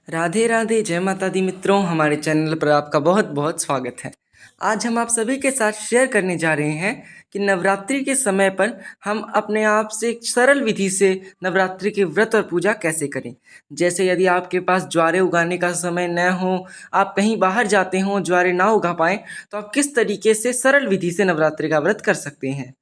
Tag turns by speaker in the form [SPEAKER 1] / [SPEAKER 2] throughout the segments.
[SPEAKER 1] राधे राधे, जय माता दी मित्रों। हमारे चैनल पर आपका बहुत बहुत स्वागत है। आज हम आप सभी के साथ शेयर करने जा रहे हैं कि नवरात्रि के समय पर हम अपने आप से एक सरल विधि से नवरात्रि के व्रत और पूजा कैसे करें। जैसे यदि आपके पास ज्वारे उगाने का समय न हो, आप कहीं बाहर जाते हों, ज्वारे ना उगा पाएँ, तो आप किस तरीके से सरल विधि से नवरात्रि का व्रत कर सकते हैं।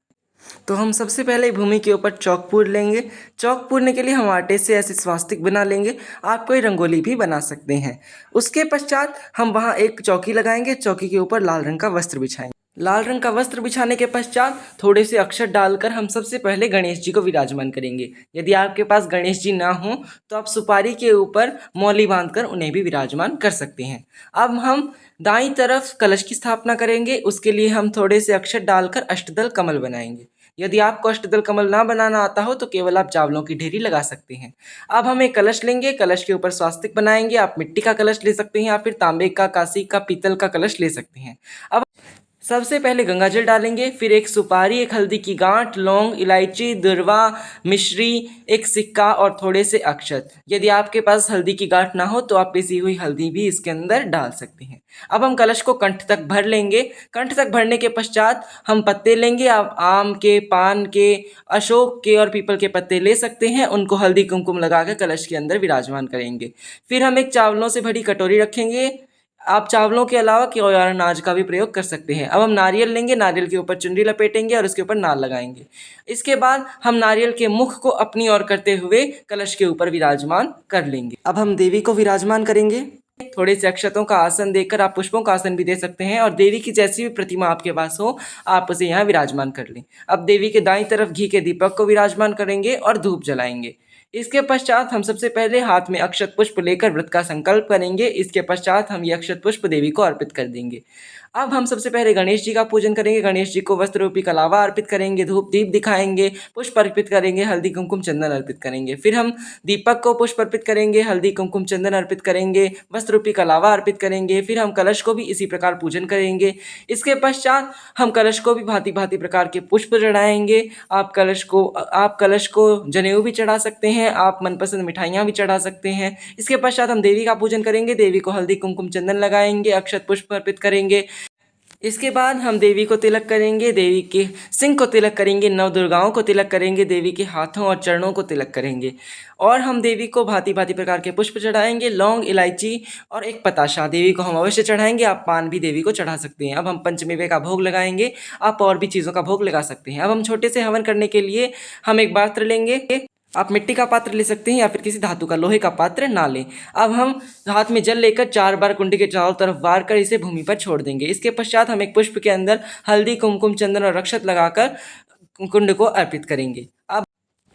[SPEAKER 1] तो हम सबसे पहले भूमि के ऊपर चौक पूर लेंगे। चौक पूरने के लिए हम आटे से ऐसे स्वास्तिक बना लेंगे। आप कोई रंगोली भी बना सकते हैं। उसके पश्चात हम वहाँ एक चौकी लगाएंगे। चौकी के ऊपर लाल रंग का वस्त्र बिछाएंगे। लाल रंग का वस्त्र बिछाने के पश्चात थोड़े से अक्षत डालकर हम सबसे पहले गणेश जी को विराजमान करेंगे। यदि आपके पास गणेश जी ना हो तो आप सुपारी के ऊपर मौली बांधकर उन्हें भी विराजमान कर सकते हैं। अब हम दाईं तरफ कलश की स्थापना करेंगे। उसके लिए हम थोड़े से अक्षत डालकर अष्टदल कमल बनाएंगे। यदि आपको अष्टदल कमल ना बनाना आता हो तो केवल आप चावलों की ढेरी लगा सकते हैं। अब हम एक कलश लेंगे। कलश के ऊपर स्वास्तिक बनाएंगे। आप मिट्टी का कलश ले सकते हैं या फिर तांबे का, कांसी का, पीतल का कलश ले सकते हैं। अब सबसे पहले गंगाजल डालेंगे, फिर एक सुपारी, एक हल्दी की गांठ, लौंग, इलायची, दुर्वा, मिश्री, एक सिक्का और थोड़े से अक्षत। यदि आपके पास हल्दी की गांठ ना हो तो आप पिसी हुई हल्दी भी इसके अंदर डाल सकते हैं। अब हम कलश को कंठ तक भर लेंगे। कंठ तक भरने के पश्चात हम पत्ते लेंगे। आप आम के, पान के, अशोक के और पीपल के पत्ते ले सकते हैं। उनको हल्दी कुमकुम लगा कर कलश के अंदर विराजमान करेंगे। फिर हम एक चावलों से भरी कटोरी रखेंगे। आप चावलों के अलावा कोई और अनाज का भी प्रयोग कर सकते हैं। अब हम नारियल लेंगे। नारियल के ऊपर चुनरी लपेटेंगे और उसके ऊपर नाल लगाएंगे। इसके बाद हम नारियल के मुख को अपनी ओर करते हुए कलश के ऊपर विराजमान कर लेंगे। अब हम देवी को विराजमान करेंगे। थोड़े से अक्षतों का आसन देकर आप पुष्पों का आसन भी दे सकते हैं और देवी की जैसी भी प्रतिमा आपके पास हो आप उसे यहाँ विराजमान कर लें। अब देवी के दाईं तरफ घी के दीपक को विराजमान करेंगे और धूप जलाएंगे। इसके पश्चात हम सबसे पहले हाथ में अक्षत पुष्प लेकर व्रत का संकल्प करेंगे। इसके पश्चात हम ये अक्षत पुष्प देवी को अर्पित कर देंगे। अब हम सबसे पहले गणेश जी का पूजन करेंगे। गणेश जी को वस्त्र रूपी कलावा अर्पित करेंगे, धूप दीप दिखाएंगे, पुष्प अर्पित करेंगे, हल्दी कुमकुम चंदन अर्पित करेंगे। फिर हम दीपक को पुष्प अर्पित करेंगे, हल्दी कुमकुम चंदन अर्पित करेंगे, वस्त्र रूपी कलावा अर्पित करेंगे। फिर हम कलश को भी इसी प्रकार पूजन करेंगे। इसके पश्चात हम कलश को भी भांति भांति प्रकार के पुष्प चढ़ाएंगे। आप कलश को जनेऊ भी चढ़ा सकते हैं। आप मनपसंद मिठाइयाँ भी चढ़ा सकते हैं। इसके पश्चात हम देवी का पूजन करेंगे। देवी को हल्दी कुमकुम चंदन लगाएंगे, अक्षत पुष्प अर्पित करेंगे। इसके बाद हम देवी को तिलक करेंगे। देवी के सिंह को तिलक करेंगे, नव दुर्गाओं को तिलक करेंगे, देवी के हाथों और चरणों को तिलक करेंगे और हम देवी को भांति भांति प्रकार के पुष्प चढ़ाएंगे। लौंग, इलायची और एक पताशा देवी को हम अवश्य चढ़ाएंगे। आप पान भी देवी को चढ़ा सकते हैं। अब हम पंचमेवे का भोग लगाएंगे। आप और भी चीज़ों का भोग लगा सकते हैं। अब हम छोटे से हवन करने के लिए हम एक पात्र लेंगे। आप मिट्टी का पात्र ले सकते हैं या फिर किसी धातु का, लोहे का पात्र ना लें। अब हम हाथ में जल लेकर 4 बार कुंड के चारों तरफ वार कर इसे भूमि पर छोड़ देंगे। इसके पश्चात हम एक पुष्प के अंदर हल्दी, कुमकुम, चंदन और अक्षत लगाकर कुंड को अर्पित करेंगे। अब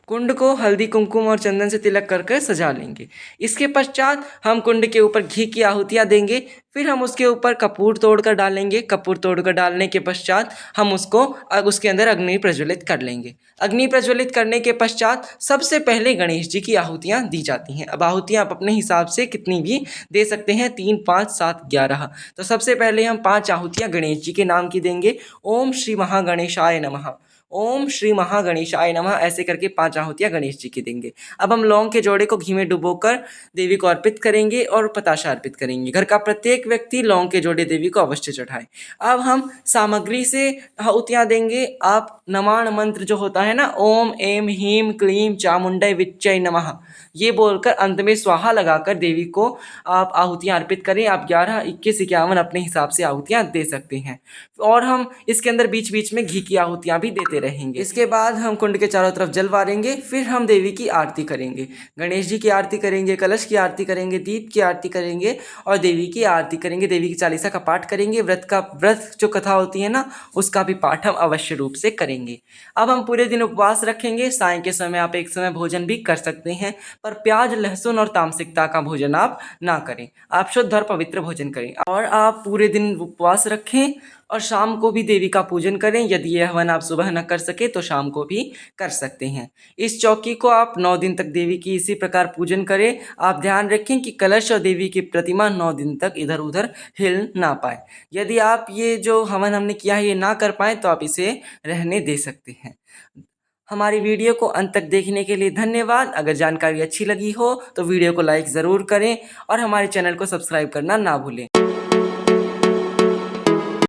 [SPEAKER 1] कुंड को हल्दी, कुमकुम और चंदन से तिलक कर सजा लेंगे। इसके पश्चात हम कुंड के ऊपर घी की आहुतियाँ देंगे। फिर हम उसके ऊपर कपूर तोड़कर डालेंगे। कपूर तोड़कर डालने के पश्चात हम उसके अंदर अग्नि प्रज्वलित कर लेंगे। अग्नि प्रज्वलित करने के पश्चात सबसे पहले गणेश जी की आहुतियाँ दी जाती हैं। अब आहुतियाँ आप अपने हिसाब से कितनी भी दे सकते हैं, 3, 5, 7, 11। तो सबसे पहले हम 5 आहुतियाँ गणेश जी के नाम की देंगे। ओम श्री महागणेशाय नमः, ओम श्री महागणेशाय नमः, ऐसे करके 5 आहुतियाँ गणेश जी की देंगे। अब हम लौंग के जोड़े को घी में डुबोकर देवी को अर्पित करेंगे और पताशा अर्पित करेंगे। घर का प्रत्येक व्यक्ति लौंग के जोड़े देवी को अवश्य चढ़ाए। अब हम सामग्री से आहुतियाँ देंगे। आप नमाण मंत्र जो होता है ना, ओम एम ह्रीम क्लीम चामुंडय विच्चय नमः, ये बोलकर अंत में स्वाहा लगाकर देवी को आप आहुतियाँ अर्पित करें। आप 11, 21, 51 अपने हिसाब से आहुतियाँ दे सकते हैं और हम इसके अंदर बीच बीच में घी की आहुतियाँ भी देते रहेंगे। इसके बाद हम कुंड के चारों तरफ जल वारेंगे। फिर हम देवी की आरती करेंगे। गणेश जी की आरती करेंगे, कलश की आरती करेंगे, दीप की आरती करेंगे और देवी की आरती करेंगे। देवी की चालीसा का पाठ करेंगे। व्रत जो कथा होती है ना, उसका भी पाठ हम अवश्य रूप से करेंगे। अब हम पूरे दिन उपवास रखेंगे। साय के समय आप एक समय भोजन भी कर सकते हैं, पर प्याज, लहसुन और तामसिकता का भोजन आप ना करें। आप शुद्ध और पवित्र भोजन करें और आप पूरे दिन उपवास रखें और शाम को भी देवी का पूजन करें। यदि यह हवन आप सुबह न कर सके तो शाम को भी कर सकते हैं। इस चौकी को आप 9 दिन तक देवी की इसी प्रकार पूजन करें। आप ध्यान रखें कि कलश और देवी की प्रतिमा 9 दिन तक इधर उधर हिल ना पाए। यदि आप ये जो हवन हमने किया है ये ना कर पाए तो आप इसे रहने दे सकते हैं। हमारी वीडियो को अंत तक देखने के लिए धन्यवाद। अगर जानकारी अच्छी लगी हो तो वीडियो को लाइक ज़रूर करें और हमारे चैनल को सब्सक्राइब करना ना भूलें।